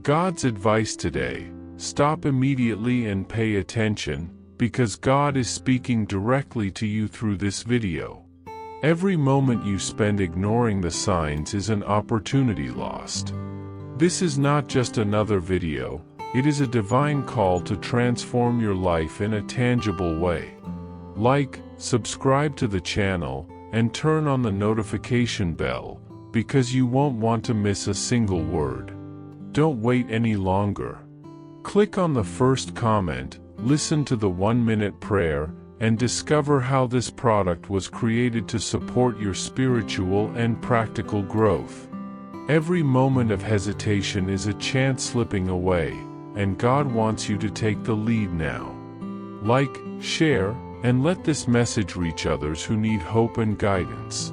God's advice today: stop immediately and pay attention, because God is speaking directly to you through this video. Every moment you spend ignoring the signs is an opportunity lost. This is not just another video, it is a divine call to transform your life in a tangible way. Like, subscribe to the channel, and turn on the notification bell, because you won't want to miss a single word. Don't wait any longer. Click on the first comment, listen to the 1-minute prayer, and discover how this product was created to support your spiritual and practical growth. Every moment of hesitation is a chance slipping away, and God wants you to take the lead now. Like, share, and let this message reach others who need hope and guidance.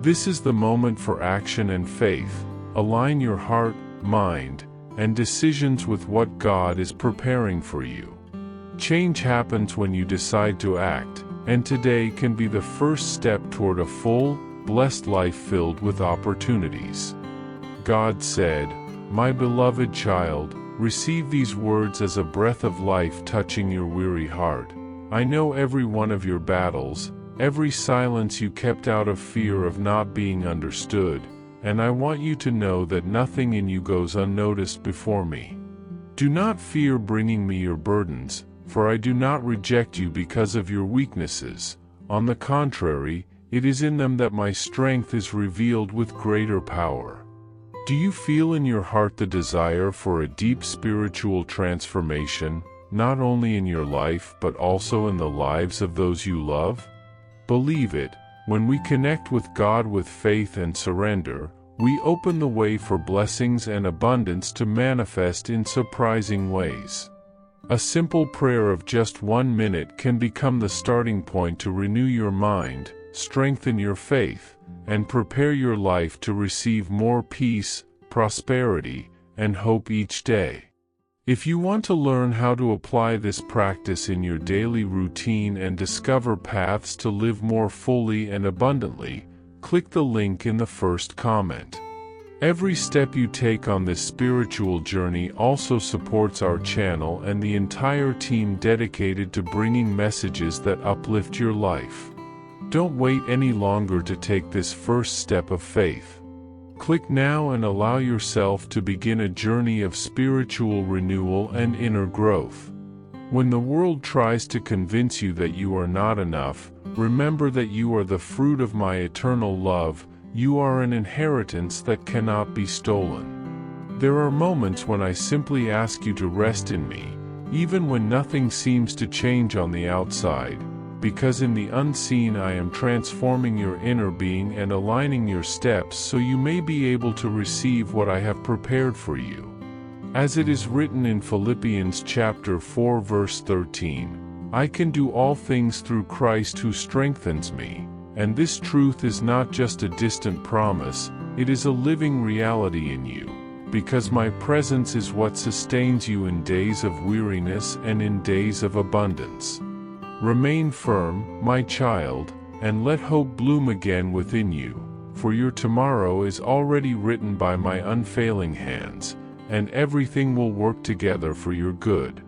This is the moment for action and faith. Align your heart, mind, and decisions with what God is preparing for you. Change happens when you decide to act, and today can be the first step toward a full, blessed life filled with opportunities. God said, "My beloved child, receive these words as a breath of life touching your weary heart. I know every one of your battles, every silence you kept out of fear of not being understood, and I want you to know that nothing in you goes unnoticed before me. Do not fear bringing me your burdens, for I do not reject you because of your weaknesses. On the contrary, it is in them that my strength is revealed with greater power." Do you feel in your heart the desire for a deep spiritual transformation, not only in your life but also in the lives of those you love? Believe it, when we connect with God with faith and surrender, we open the way for blessings and abundance to manifest in surprising ways. A simple prayer of just 1 minute can become the starting point to renew your mind, strengthen your faith, and prepare your life to receive more peace, prosperity, and hope each day. If you want to learn how to apply this practice in your daily routine and discover paths to live more fully and abundantly, click the link in the first comment. Every step you take on this spiritual journey also supports our channel and the entire team dedicated to bringing messages that uplift your life. Don't wait any longer to take this first step of faith. Click now and allow yourself to begin a journey of spiritual renewal and inner growth. When the world tries to convince you that you are not enough, remember that you are the fruit of my eternal love. You are an inheritance that cannot be stolen. There are moments when I simply ask you to rest in me, even when nothing seems to change on the outside, because in the unseen I am transforming your inner being and aligning your steps so you may be able to receive what I have prepared for you. As it is written in Philippians chapter 4 verse 13, "I can do all things through Christ who strengthens me." And this truth is not just a distant promise, it is a living reality in you, because my presence is what sustains you in days of weariness and in days of abundance. Remain firm, my child, and let hope bloom again within you, for your tomorrow is already written by my unfailing hands, and everything will work together for your good.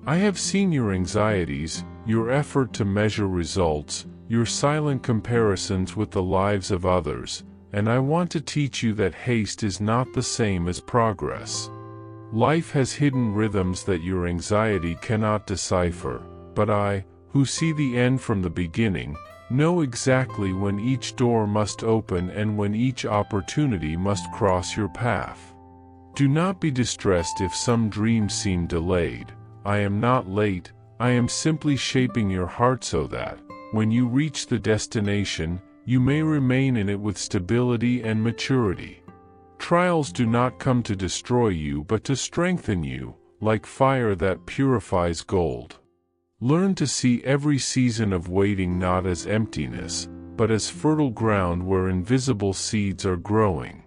I have seen your anxieties, your effort to measure results, your silent comparisons with the lives of others, and I want to teach you that haste is not the same as progress. Life has hidden rhythms that your anxiety cannot decipher, but I, who see the end from the beginning, know exactly when each door must open and when each opportunity must cross your path. Do not be distressed if some dreams seem delayed. I am not late, I am simply shaping your heart so that, when you reach the destination, you may remain in it with stability and maturity. Trials do not come to destroy you but to strengthen you, like fire that purifies gold. Learn to see every season of waiting not as emptiness, but as fertile ground where invisible seeds are growing.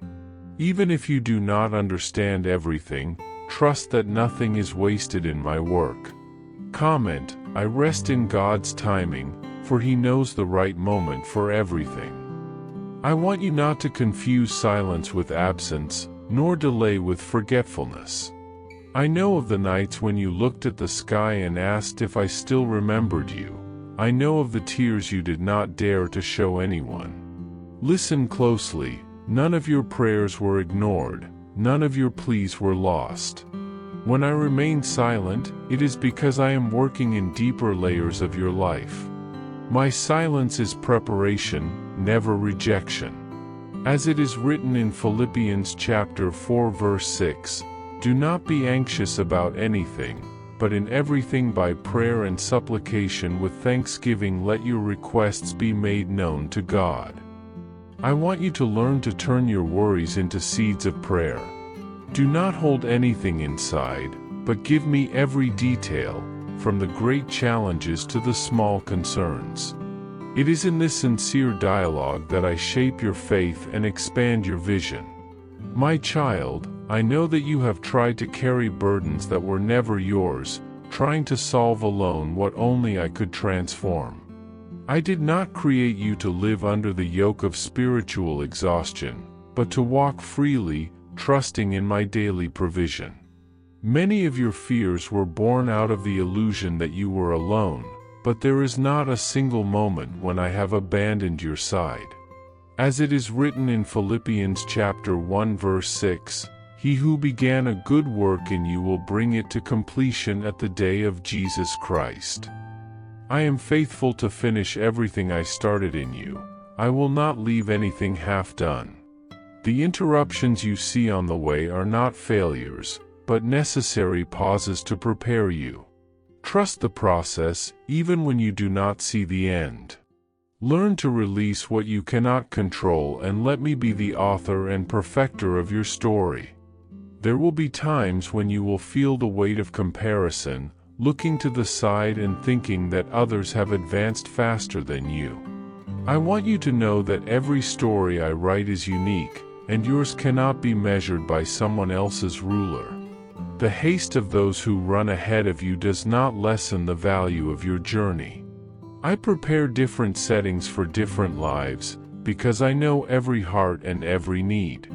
Even if you do not understand everything, trust that nothing is wasted in my work. Comment, "I rest in God's timing, for He knows the right moment for everything." I want you not to confuse silence with absence, nor delay with forgetfulness. I know of the nights when you looked at the sky and asked if I still remembered you. I know of the tears you did not dare to show anyone. Listen closely, none of your prayers were ignored, none of your pleas were lost. When I remain silent, it is because I am working in deeper layers of your life. My silence is preparation, never rejection. As it is written in Philippians chapter 4 verse 6, "Do not be anxious about anything, but in everything by prayer and supplication with thanksgiving let your requests be made known to God." I want you to learn to turn your worries into seeds of prayer. Do not hold anything inside, but give me every detail, from the great challenges to the small concerns. It is in this sincere dialogue that I shape your faith and expand your vision. My child, I know that you have tried to carry burdens that were never yours, trying to solve alone what only I could transform. I did not create you to live under the yoke of spiritual exhaustion, but to walk freely, trusting in my daily provision. Many of your fears were born out of the illusion that you were alone, but there is not a single moment when I have abandoned your side. As it is written in Philippians chapter 1 verse 6, "He who began a good work in you will bring it to completion at the day of Jesus Christ." I am faithful to finish everything I started in you. I will not leave anything half done. The interruptions you see on the way are not failures, but necessary pauses to prepare you. Trust the process, even when you do not see the end. Learn to release what you cannot control and let me be the author and perfecter of your story. There will be times when you will feel the weight of comparison, looking to the side and thinking that others have advanced faster than you. I want you to know that every story I write is unique, and yours cannot be measured by someone else's ruler. The haste of those who run ahead of you does not lessen the value of your journey. I prepare different settings for different lives, because I know every heart and every need.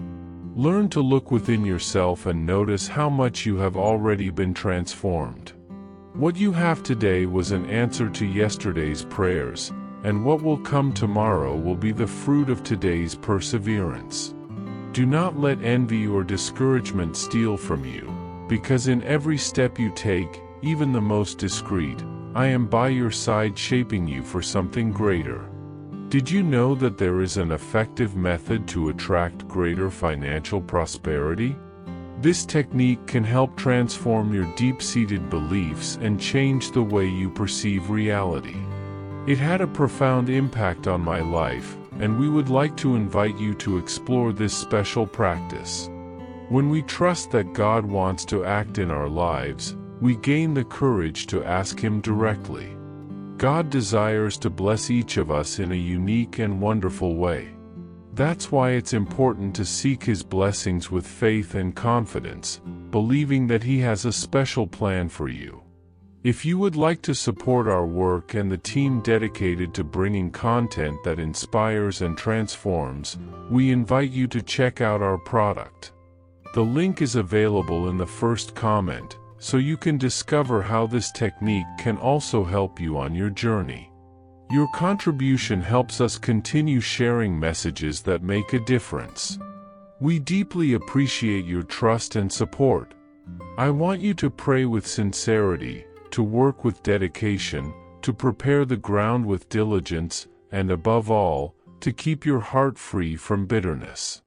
Learn to look within yourself and notice how much you have already been transformed. What you have today was an answer to yesterday's prayers, and what will come tomorrow will be the fruit of today's perseverance. Do not let envy or discouragement steal from you, because in every step you take, even the most discreet, I am by your side shaping you for something greater. Did you know that there is an effective method to attract greater financial prosperity? This technique can help transform your deep-seated beliefs and change the way you perceive reality. It had a profound impact on my life, and we would like to invite you to explore this special practice. When we trust that God wants to act in our lives, we gain the courage to ask Him directly. God desires to bless each of us in a unique and wonderful way. That's why it's important to seek His blessings with faith and confidence, believing that He has a special plan for you. If you would like to support our work and the team dedicated to bringing content that inspires and transforms, we invite you to check out our product. The link is available in the first comment, so you can discover how this technique can also help you on your journey. Your contribution helps us continue sharing messages that make a difference. We deeply appreciate your trust and support. I want you to pray with sincerity, to work with dedication, to prepare the ground with diligence, and above all, to keep your heart free from bitterness.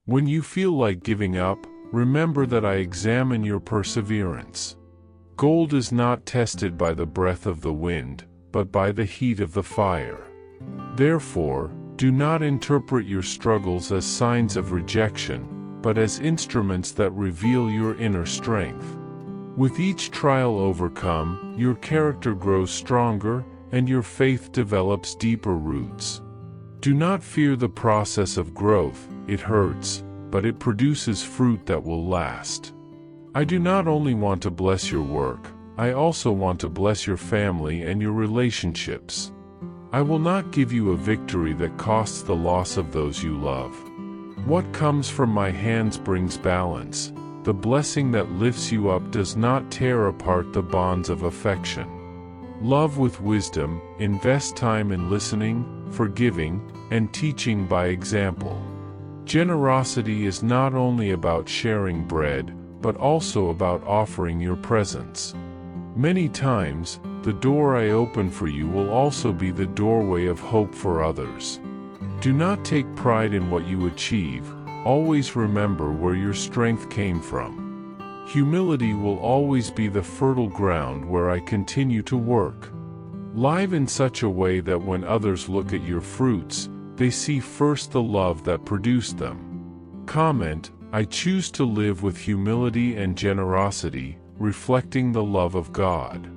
When you feel like giving up, remember that I examine your perseverance. Gold is not tested by the breath of the wind, but by the heat of the fire. Therefore, do not interpret your struggles as signs of rejection, but as instruments that reveal your inner strength. With each trial overcome, your character grows stronger, and your faith develops deeper roots. Do not fear the process of growth. It hurts, but it produces fruit that will last. I do not only want to bless your work, I also want to bless your family and your relationships. I will not give you a victory that costs the loss of those you love. What comes from my hands brings balance. The blessing that lifts you up does not tear apart the bonds of affection. Love with wisdom, invest time in listening, forgiving, and teaching by example. Generosity is not only about sharing bread, but also about offering your presence. Many times, the door I open for you will also be the doorway of hope for others. Do not take pride in what you achieve, always remember where your strength came from. Humility will always be the fertile ground where I continue to work. Live in such a way that when others look at your fruits, they see first the love that produced them. Comment, I choose to live with humility and generosity, reflecting the love of God.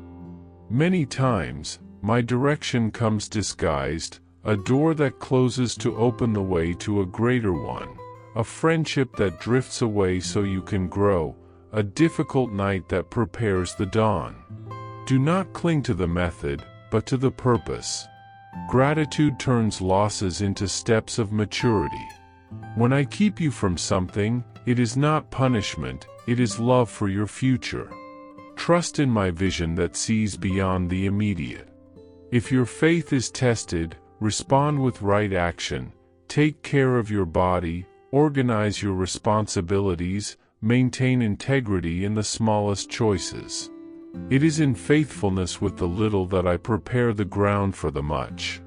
Many times, my direction comes disguised, a door that closes to open the way to a greater one, a friendship that drifts away so you can grow, a difficult night that prepares the dawn. Do not cling to the method, but to the purpose. Gratitude turns losses into steps of maturity. When I keep you from something, it is not punishment, it is love for your future. Trust in my vision that sees beyond the immediate. If your faith is tested, respond with right action, take care of your body, organize your responsibilities, maintain integrity in the smallest choices. It is in faithfulness with the little that I prepare the ground for the much.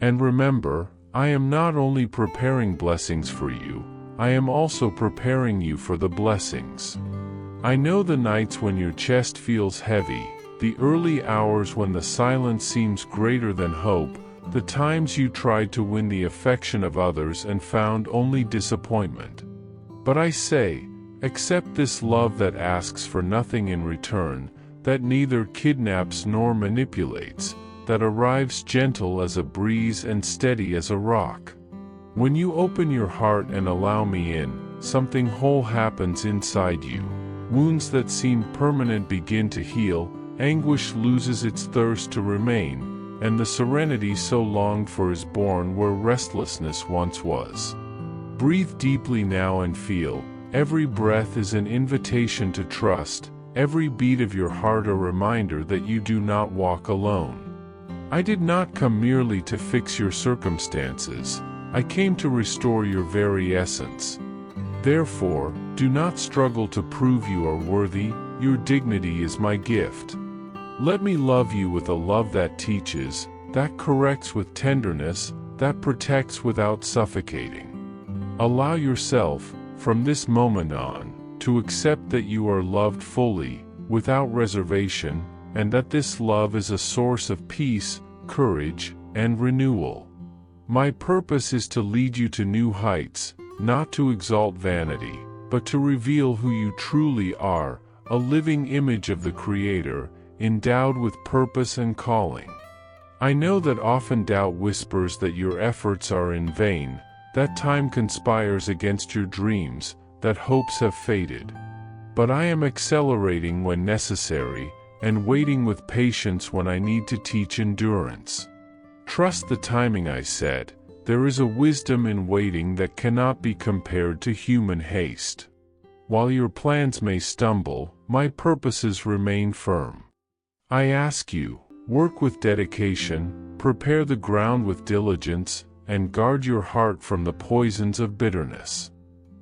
And remember, I am not only preparing blessings for you, I am also preparing you for the blessings. I know the nights when your chest feels heavy, the early hours when the silence seems greater than hope, the times you tried to win the affection of others and found only disappointment. But I say, accept this love that asks for nothing in return, that neither kidnaps nor manipulates, that arrives gentle as a breeze and steady as a rock. When you open your heart and allow me in, something whole happens inside you. Wounds that seem permanent begin to heal, anguish loses its thirst to remain, and the serenity so longed for is born where restlessness once was. Breathe deeply now and feel, every breath is an invitation to trust, every beat of your heart a reminder that you do not walk alone. I did not come merely to fix your circumstances, I came to restore your very essence. Therefore, do not struggle to prove you are worthy, your dignity is my gift. Let me love you with a love that teaches, that corrects with tenderness, that protects without suffocating. Allow yourself, from this moment on, to accept that you are loved fully, without reservation, and that this love is a source of peace, courage, and renewal. My purpose is to lead you to new heights, not to exalt vanity, but to reveal who you truly are, a living image of the Creator, endowed with purpose and calling. I know that often doubt whispers that your efforts are in vain, that time conspires against your dreams, that hopes have faded. But I am accelerating when necessary, and waiting with patience when I need to teach endurance. Trust the timing, I said. There is a wisdom in waiting that cannot be compared to human haste. While your plans may stumble, my purposes remain firm. I ask you, work with dedication, prepare the ground with diligence, and guard your heart from the poisons of bitterness.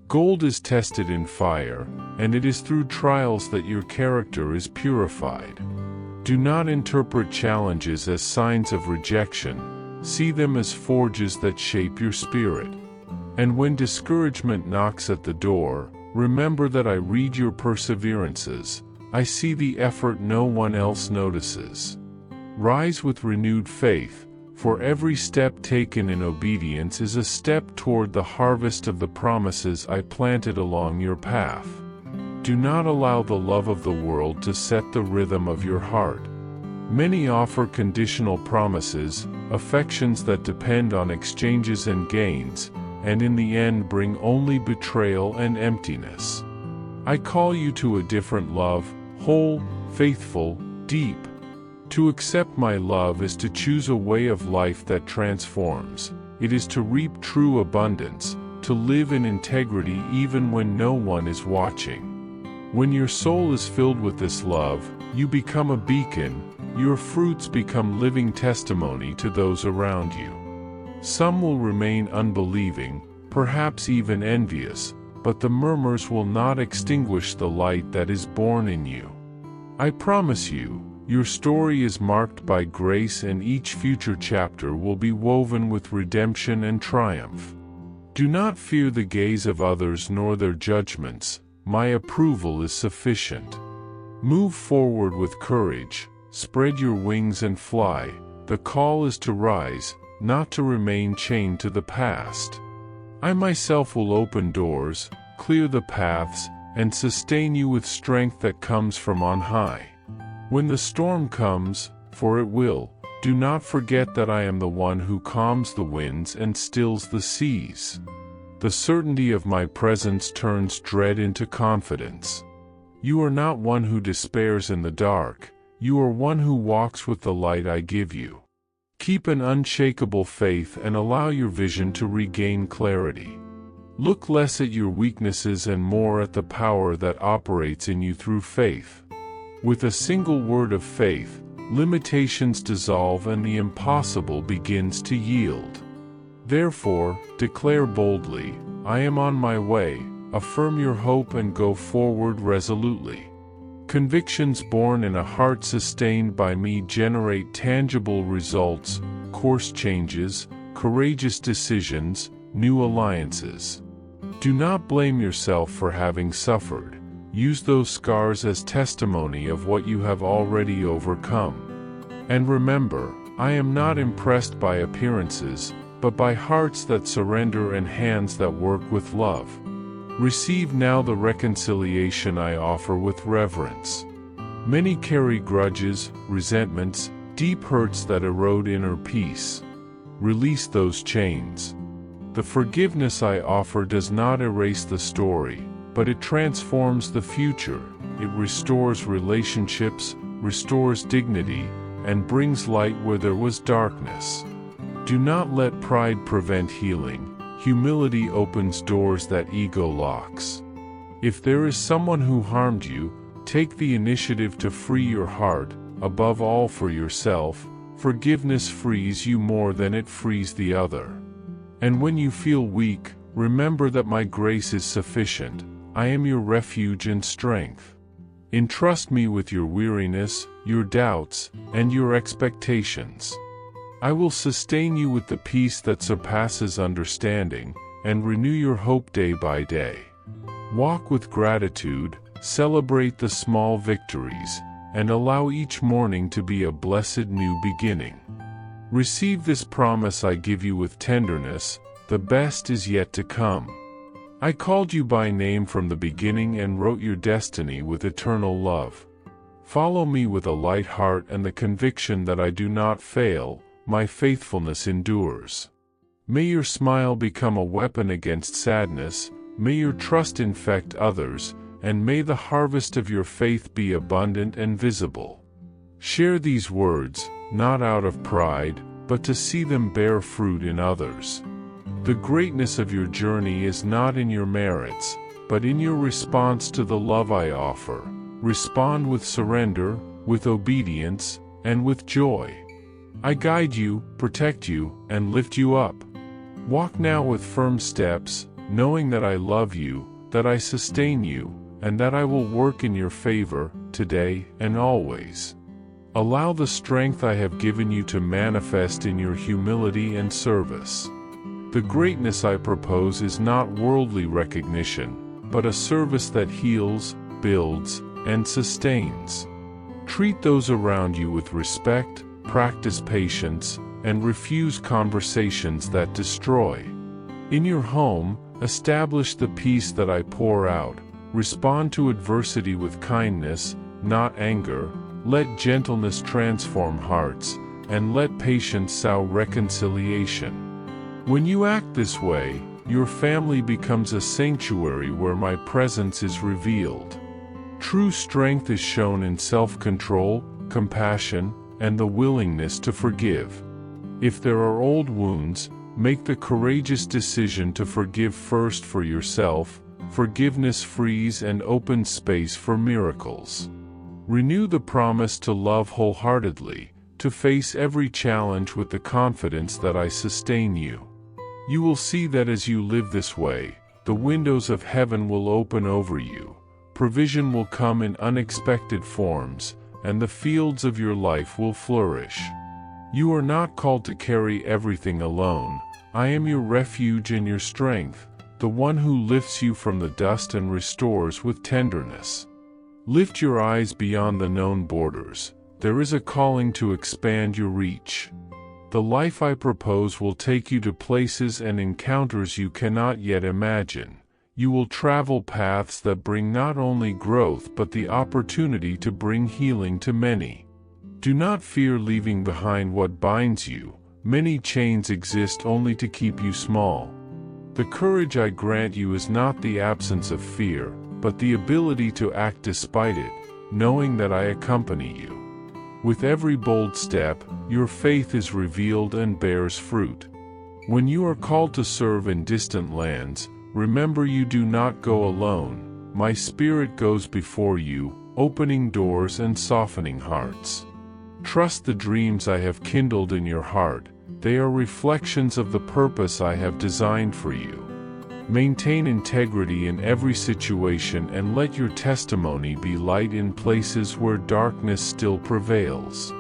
Gold is tested in fire, and it is through trials that your character is purified. Do not interpret challenges as signs of rejection, see them as forges that shape your spirit. And when discouragement knocks at the door, remember that I read your perseverances, I see the effort no one else notices. Rise with renewed faith, for every step taken in obedience is a step toward the harvest of the promises I planted along your path. Do not allow the love of the world to set the rhythm of your heart. Many offer conditional promises, affections that depend on exchanges and gains, and in the end bring only betrayal and emptiness. I call you to a different love, whole, faithful, deep. To accept my love is to choose a way of life that transforms. It is to reap true abundance, to live in integrity even when no one is watching. When your soul is filled with this love, you become a beacon, your fruits become living testimony to those around you. Some will remain unbelieving, perhaps even envious, but the murmurs will not extinguish the light that is born in you. I promise you, your story is marked by grace, and each future chapter will be woven with redemption and triumph. Do not fear the gaze of others nor their judgments. My approval is sufficient. Move forward with courage, spread your wings and fly. The call is to rise, not to remain chained to the past. I myself will open doors, clear the paths, and sustain you with strength that comes from on high. When the storm comes, for it will, do not forget that I am the one who calms the winds and stills the seas. The certainty of my presence turns dread into confidence. You are not one who despairs in the dark, you are one who walks with the light I give you. Keep an unshakable faith and allow your vision to regain clarity. Look less at your weaknesses and more at the power that operates in you through faith. With a single word of faith, limitations dissolve and the impossible begins to yield. Therefore, declare boldly, I am on my way, affirm your hope and go forward resolutely. Convictions born in a heart sustained by me generate tangible results, course changes, courageous decisions, new alliances. Do not blame yourself for having suffered. Use those scars as testimony of what you have already overcome. And remember, I am not impressed by appearances, but by hearts that surrender and hands that work with love. Receive now the reconciliation I offer with reverence. Many carry grudges, resentments, deep hurts that erode inner peace. Release those chains. The forgiveness I offer does not erase the story, but it transforms the future. It restores relationships, restores dignity, and brings light where there was darkness. Do not let pride prevent healing. Humility opens doors that ego locks. If there is someone who harmed you, take the initiative to free your heart, above all for yourself. Forgiveness frees you more than it frees the other. And when you feel weak, remember that my grace is sufficient. I am your refuge and strength. Entrust me with your weariness, your doubts, and your expectations. I will sustain you with the peace that surpasses understanding, and renew your hope day by day. Walk with gratitude, celebrate the small victories, and allow each morning to be a blessed new beginning. Receive this promise I give you with tenderness, the best is yet to come. I called you by name from the beginning and wrote your destiny with eternal love. Follow me with a light heart and the conviction that I do not fail. My faithfulness endures. May your smile become a weapon against sadness, may your trust infect others, and may the harvest of your faith be abundant and visible. Share these words, not out of pride, but to see them bear fruit in others. The greatness of your journey is not in your merits, but in your response to the love I offer. Respond with surrender, with obedience, and with joy. I guide you, protect you, and lift you up. Walk now with firm steps, knowing that I love you, that I sustain you, and that I will work in your favor, today and always. Allow the strength I have given you to manifest in your humility and service. The greatness I propose is not worldly recognition, but a service that heals, builds, and sustains. Treat those around you with respect, practice patience, and refuse conversations that destroy. In your home, establish the peace that I pour out. Respond to adversity with kindness, not anger. Let gentleness transform hearts, and let patience sow reconciliation. When you act this way, your family becomes a sanctuary where my presence is revealed. True strength is shown in self-control, compassion, and the willingness to forgive. If there are old wounds, Make the courageous decision to forgive first for yourself. Forgiveness frees and opens space for miracles. Renew the promise to love wholeheartedly, to face every challenge with the confidence that I sustain you. You will see that as you live this way, the windows of heaven will open over you, provision will come in unexpected forms, and the fields of your life will flourish. You are not called to carry everything alone. I am your refuge and your strength, the one who lifts you from the dust and restores with tenderness. Lift your eyes beyond the known borders. There is a calling to expand your reach. The life I propose will take you to places and encounters you cannot yet imagine. You will travel paths that bring not only growth but the opportunity to bring healing to many. Do not fear leaving behind what binds you. Many chains exist only to keep you small. The courage I grant you is not the absence of fear, but the ability to act despite it, knowing that I accompany you. With every bold step, your faith is revealed and bears fruit. When you are called to serve in distant lands, remember you do not go alone. My Spirit goes before you, opening doors and softening hearts. Trust the dreams I have kindled in your heart. They are reflections of the purpose I have designed for you. Maintain integrity in every situation and let your testimony be light in places where darkness still prevails.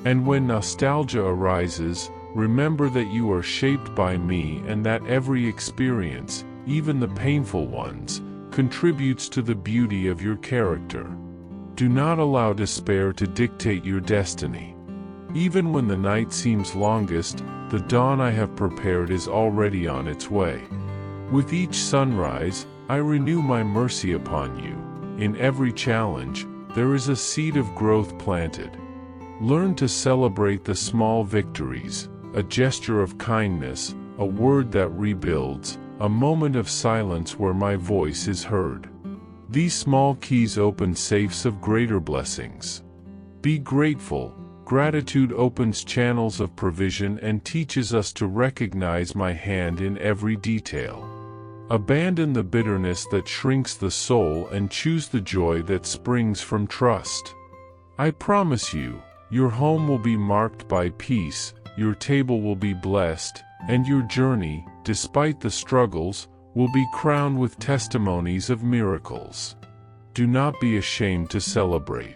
And when nostalgia arises, remember that you are shaped by me and that every experience, even the painful ones, contributes to the beauty of your character. Do not allow despair to dictate your destiny. Even when the night seems longest, the dawn I have prepared is already on its way. With each sunrise, I renew my mercy upon you. In every challenge, there is a seed of growth planted. Learn to celebrate the small victories, a gesture of kindness, a word that rebuilds, a moment of silence where my voice is heard. These small keys open safes of greater blessings. Be grateful. Gratitude opens channels of provision and teaches us to recognize my hand in every detail. Abandon the bitterness that shrinks the soul and choose the joy that springs from trust. I promise you, your home will be marked by peace, your table will be blessed, and your journey, despite the struggles, will be crowned with testimonies of miracles. Do not be ashamed to celebrate.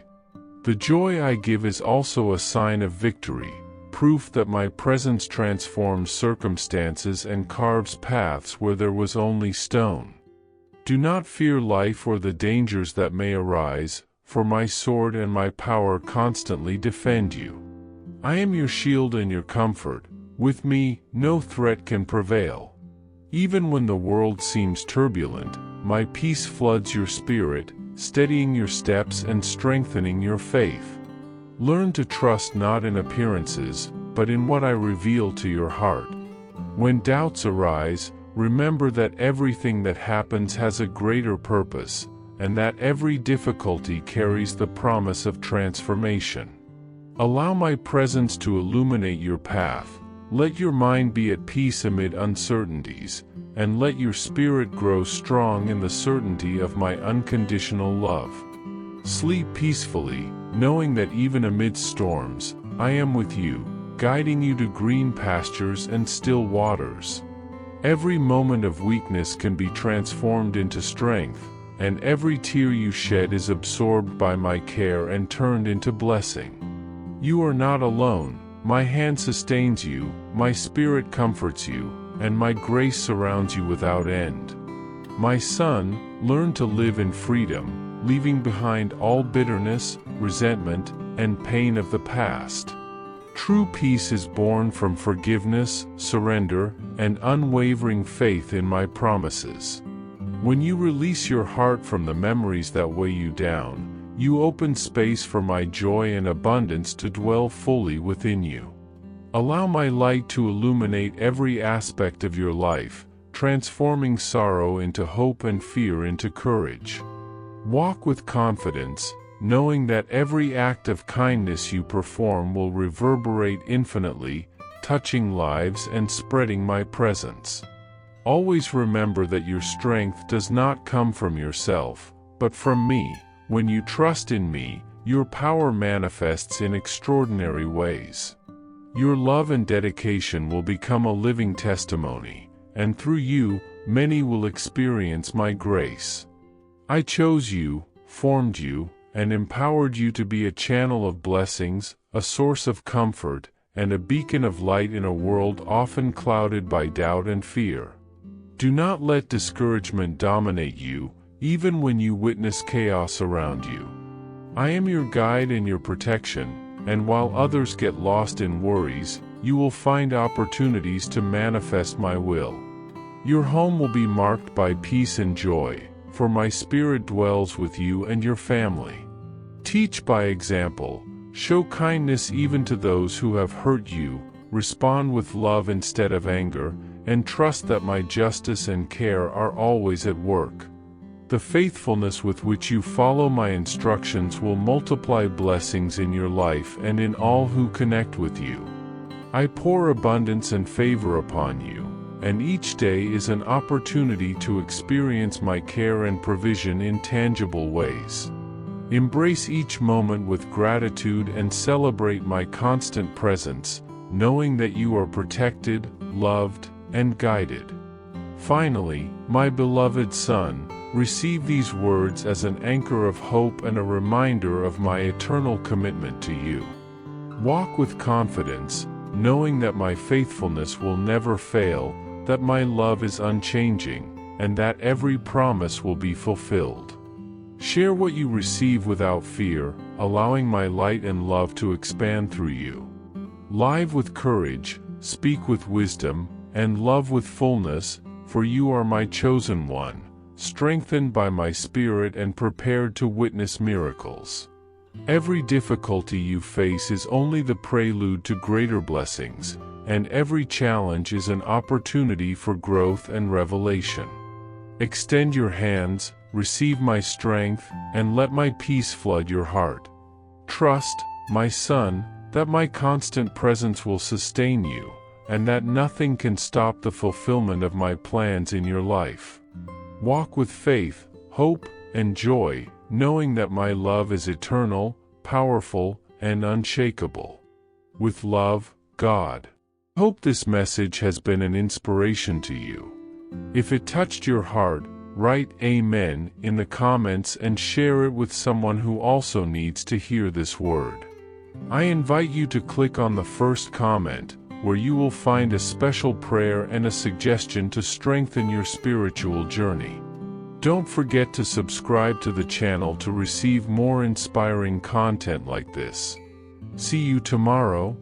The joy I give is also a sign of victory, proof that my presence transforms circumstances and carves paths where there was only stone. Do not fear life or the dangers that may arise, for my sword and my power constantly defend you. I am your shield and your comfort. With me, no threat can prevail. Even when the world seems turbulent, my peace floods your spirit, steadying your steps and strengthening your faith. Learn to trust not in appearances, but in what I reveal to your heart. When doubts arise, remember that everything that happens has a greater purpose, and that every difficulty carries the promise of transformation. Allow my presence to illuminate your path. Let your mind be at peace amid uncertainties, and let your spirit grow strong in the certainty of my unconditional love. Sleep peacefully, knowing that even amidst storms, I am with you, guiding you to green pastures and still waters. Every moment of weakness can be transformed into strength, and every tear you shed is absorbed by my care and turned into blessing. You are not alone. My hand sustains you, my spirit comforts you, and my grace surrounds you without end. My son, learn to live in freedom, leaving behind all bitterness, resentment, and pain of the past. True peace is born from forgiveness, surrender, and unwavering faith in my promises. When you release your heart from the memories that weigh you down, you open space for my joy and abundance to dwell fully within you. Allow my light to illuminate every aspect of your life, transforming sorrow into hope and fear into courage. Walk with confidence, knowing that every act of kindness you perform will reverberate infinitely, touching lives and spreading my presence. Always remember that your strength does not come from yourself, but from me. When you trust in me, your power manifests in extraordinary ways. Your love and dedication will become a living testimony, and through you, many will experience my grace. I chose you, formed you, and empowered you to be a channel of blessings, a source of comfort, and a beacon of light in a world often clouded by doubt and fear. Do not let discouragement dominate you, even when you witness chaos around you. I am your guide and your protection, and while others get lost in worries, you will find opportunities to manifest my will. Your home will be marked by peace and joy, for my Spirit dwells with you and your family. Teach by example, show kindness even to those who have hurt you, respond with love instead of anger, and trust that my justice and care are always at work. The faithfulness with which you follow my instructions will multiply blessings in your life and in all who connect with you. I pour abundance and favor upon you, and each day is an opportunity to experience my care and provision in tangible ways. Embrace each moment with gratitude and celebrate my constant presence, knowing that you are protected, loved, and guided. Finally, my beloved son, receive these words as an anchor of hope and a reminder of my eternal commitment to you. Walk with confidence, knowing that my faithfulness will never fail, that my love is unchanging, and that every promise will be fulfilled. Share what you receive without fear, allowing my light and love to expand through you. Live with courage, speak with wisdom, and love with fullness, for you are my chosen one, strengthened by my Spirit and prepared to witness miracles. Every difficulty you face is only the prelude to greater blessings, and every challenge is an opportunity for growth and revelation. Extend your hands, receive my strength, and let my peace flood your heart. Trust, my son, that my constant presence will sustain you, and that nothing can stop the fulfillment of my plans in your life. Walk with faith, hope, and joy, knowing that my love is eternal, powerful, and unshakable. With love, God. I hope this message has been an inspiration to you. If it touched your heart, write Amen in the comments and share it with someone who also needs to hear this word. I invite you to click on the first comment, where you will find a special prayer and a suggestion to strengthen your spiritual journey. Don't forget to subscribe to the channel to receive more inspiring content like this. See you tomorrow.